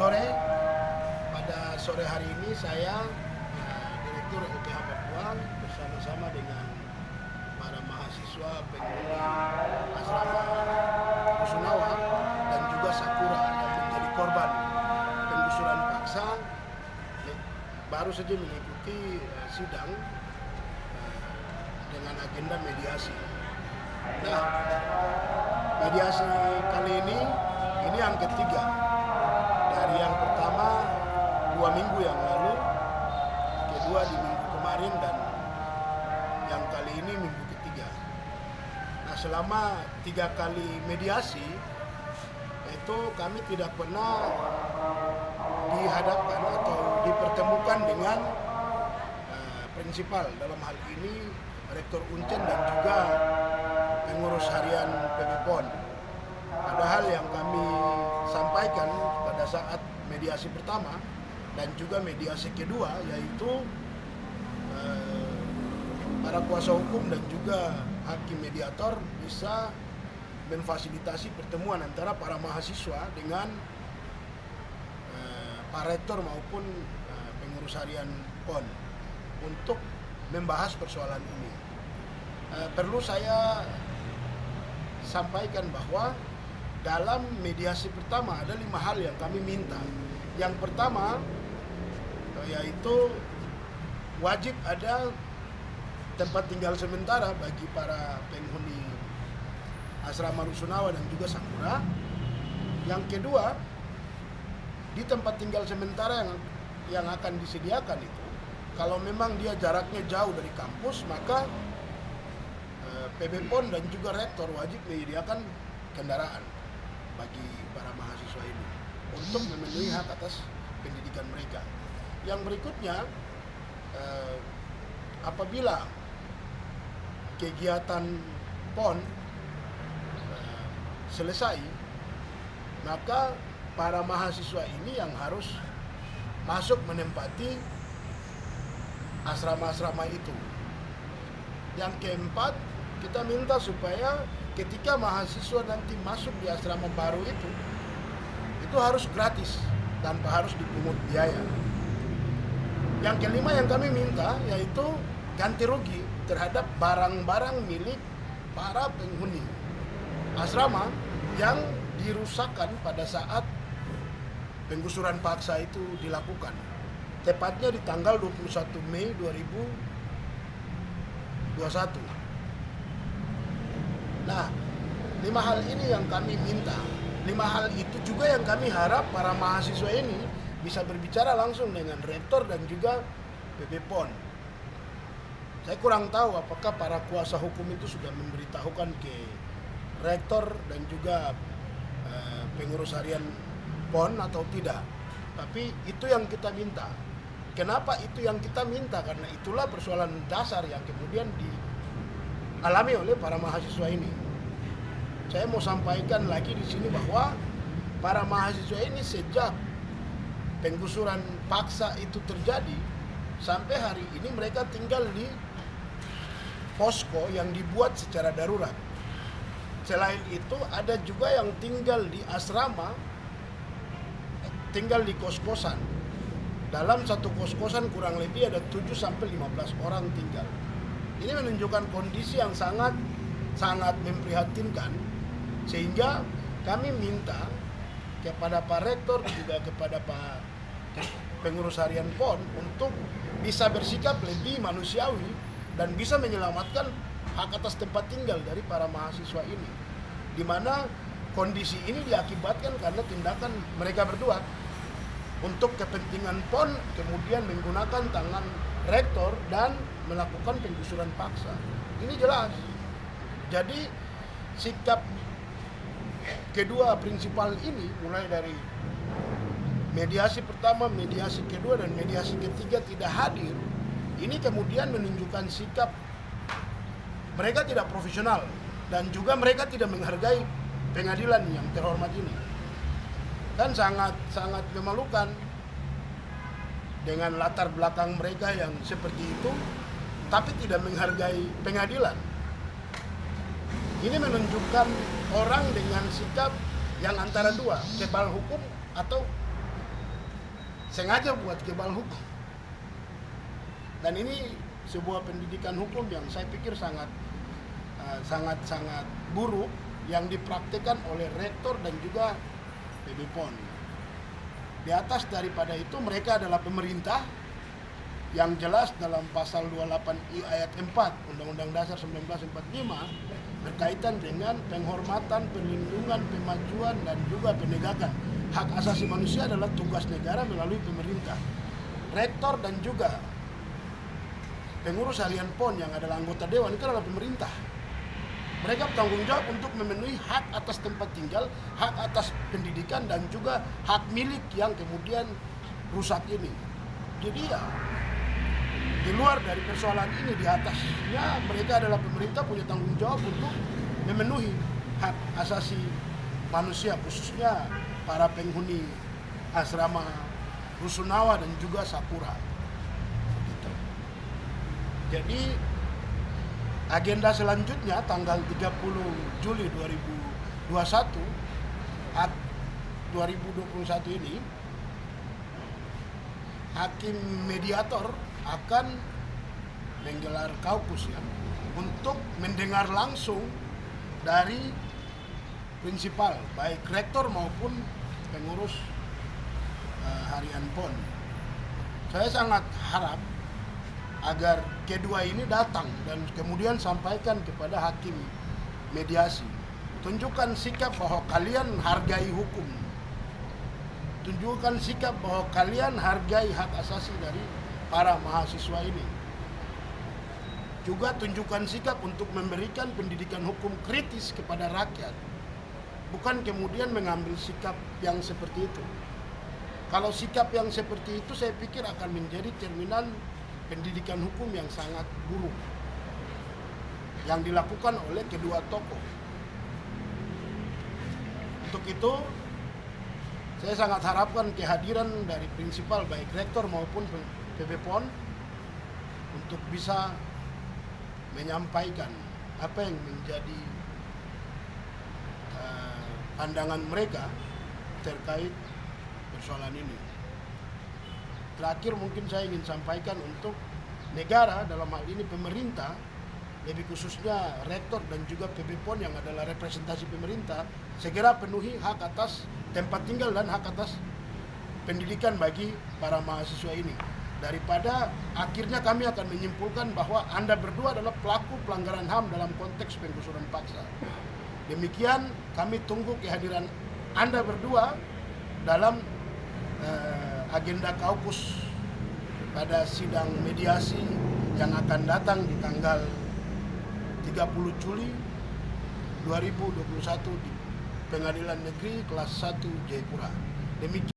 sore. Pada sore hari ini saya, Direktur LPH Papua, bersama-sama dengan para mahasiswa penghuni asrama Rusunawa dan juga Sakura yang menjadi korban penggusuran paksa, baru saja mengikuti sidang dengan agenda mediasi. Nah, mediasi kali ini yang ketiga. Dari yang pertama 2 minggu yang lalu, kedua di minggu kemarin, dan yang kali ini minggu ketiga. Nah, selama 3 kali mediasi itu kami tidak pernah dihadapkan atau dipertemukan dengan prinsipal, dalam hal ini Rektor Uncen dan juga pengurus harian PB PON. Padahal yang kami sampaikan pada saat mediasi pertama dan juga mediasi kedua, yaitu para kuasa hukum dan juga hakim mediator bisa memfasilitasi pertemuan antara para mahasiswa dengan Pak Rektor maupun pengurus harian PON untuk membahas persoalan ini. Perlu saya sampaikan bahwa dalam mediasi pertama ada 5 hal yang kami minta. Yang pertama yaitu wajib ada tempat tinggal sementara bagi para penghuni asrama Rusunawa dan juga Sakura. Yang kedua, di tempat tinggal sementara yang akan disediakan itu, kalau memang dia jaraknya jauh dari kampus, maka PB PON dan juga rektor wajib menyediakan kendaraan bagi para mahasiswa ini untuk memenuhi hak atas pendidikan mereka. Yang berikutnya, apabila kegiatan PON selesai, maka para mahasiswa ini yang harus masuk menempati asrama-asrama itu. Yang keempat, kita minta supaya ketika mahasiswa nanti masuk di asrama baru itu harus gratis tanpa harus dipungut biaya. Yang kelima yang kami minta yaitu ganti rugi terhadap barang-barang milik para penghuni asrama yang dirusakkan pada saat penggusuran paksa itu dilakukan. Tepatnya di tanggal 21 Mei 2021. Nah, 5 hal ini yang kami minta. 5 hal itu juga yang kami harap para mahasiswa ini bisa berbicara langsung dengan rektor dan juga PB PON. Saya kurang tahu apakah para kuasa hukum itu sudah memberitahukan ke rektor dan juga pengurus harian PON atau tidak. Tapi itu yang kita minta. Kenapa itu yang kita minta? Karena itulah persoalan dasar yang kemudian dialami oleh para mahasiswa ini. Saya mau sampaikan lagi di sini bahwa para mahasiswa ini sejak penggusuran paksa itu terjadi sampai hari ini mereka tinggal di posko yang dibuat secara darurat. Selain itu ada juga yang tinggal di asrama, tinggal di kos-kosan. Dalam satu kos-kosan kurang lebih ada 7-15 orang tinggal. Ini menunjukkan kondisi yang sangat memprihatinkan, sehingga kami minta kepada Pak Rektor juga kepada Pak pengurus harian PON untuk bisa bersikap lebih manusiawi dan bisa menyelamatkan hak atas tempat tinggal dari para mahasiswa ini, di mana kondisi ini diakibatkan karena tindakan mereka berdua untuk kepentingan PON, kemudian menggunakan tangan rektor dan melakukan penggusuran paksa. Ini jelas. Jadi sikap kedua prinsipal ini, mulai dari mediasi pertama, mediasi kedua, dan mediasi ketiga tidak hadir, ini kemudian menunjukkan sikap mereka tidak profesional dan juga mereka tidak menghargai pengadilan yang terhormat ini. Kan sangat memalukan dengan latar belakang mereka yang seperti itu, tapi tidak menghargai pengadilan. Ini menunjukkan orang dengan sikap yang antara dua, kebal hukum atau sengaja buat kebal hukum. Dan ini sebuah pendidikan hukum yang saya pikir sangat buruk yang dipraktikkan oleh rektor dan juga PB PON. Di atas daripada itu mereka adalah pemerintah yang jelas dalam pasal 28I ayat 4 Undang-Undang Dasar 1945 berkaitan dengan penghormatan, perlindungan, pemajuan dan juga penegakan hak asasi manusia adalah tugas negara melalui pemerintah. Rektor dan juga pengurus harian PON yang adalah anggota dewan itu adalah pemerintah. Mereka bertanggung jawab untuk memenuhi hak atas tempat tinggal, hak atas pendidikan, dan juga hak milik yang kemudian rusak ini. Jadi ya, di luar dari persoalan ini, di atasnya mereka adalah pemerintah punya tanggung jawab untuk memenuhi hak asasi manusia, khususnya para penghuni asrama Rusunawa dan juga Sapura. Jadi agenda selanjutnya tanggal 30 Juli 2021 ini hakim mediator akan menggelar kaukus ya untuk mendengar langsung dari prinsipal baik rektor maupun pengurus harian PON. Saya sangat harap agar kedua ini datang dan kemudian sampaikan kepada hakim mediasi. Tunjukkan sikap bahwa kalian hargai hukum. Tunjukkan sikap bahwa kalian hargai hak asasi dari para mahasiswa ini. Juga tunjukkan sikap untuk memberikan pendidikan hukum kritis kepada rakyat. Bukan kemudian mengambil sikap yang seperti itu. Kalau sikap yang seperti itu saya pikir akan menjadi cerminan pendidikan hukum yang sangat buruk yang dilakukan oleh kedua tokoh. Untuk itu saya sangat harapkan kehadiran dari prinsipal baik rektor maupun PB PON untuk bisa menyampaikan apa yang menjadi pandangan mereka terkait persoalan ini. Terakhir mungkin saya ingin sampaikan untuk negara, dalam hal ini pemerintah, lebih khususnya rektor dan juga PB PON yang adalah representasi pemerintah, segera penuhi hak atas tempat tinggal dan hak atas pendidikan bagi para mahasiswa ini. Daripada akhirnya kami akan menyimpulkan bahwa Anda berdua adalah pelaku pelanggaran HAM dalam konteks penggusuran paksa. Demikian kami tunggu kehadiran Anda berdua dalam agenda kaukus pada sidang mediasi yang akan datang di tanggal 30 Juli 2021 di Pengadilan Negeri Kelas 1 Jayapura. Demikian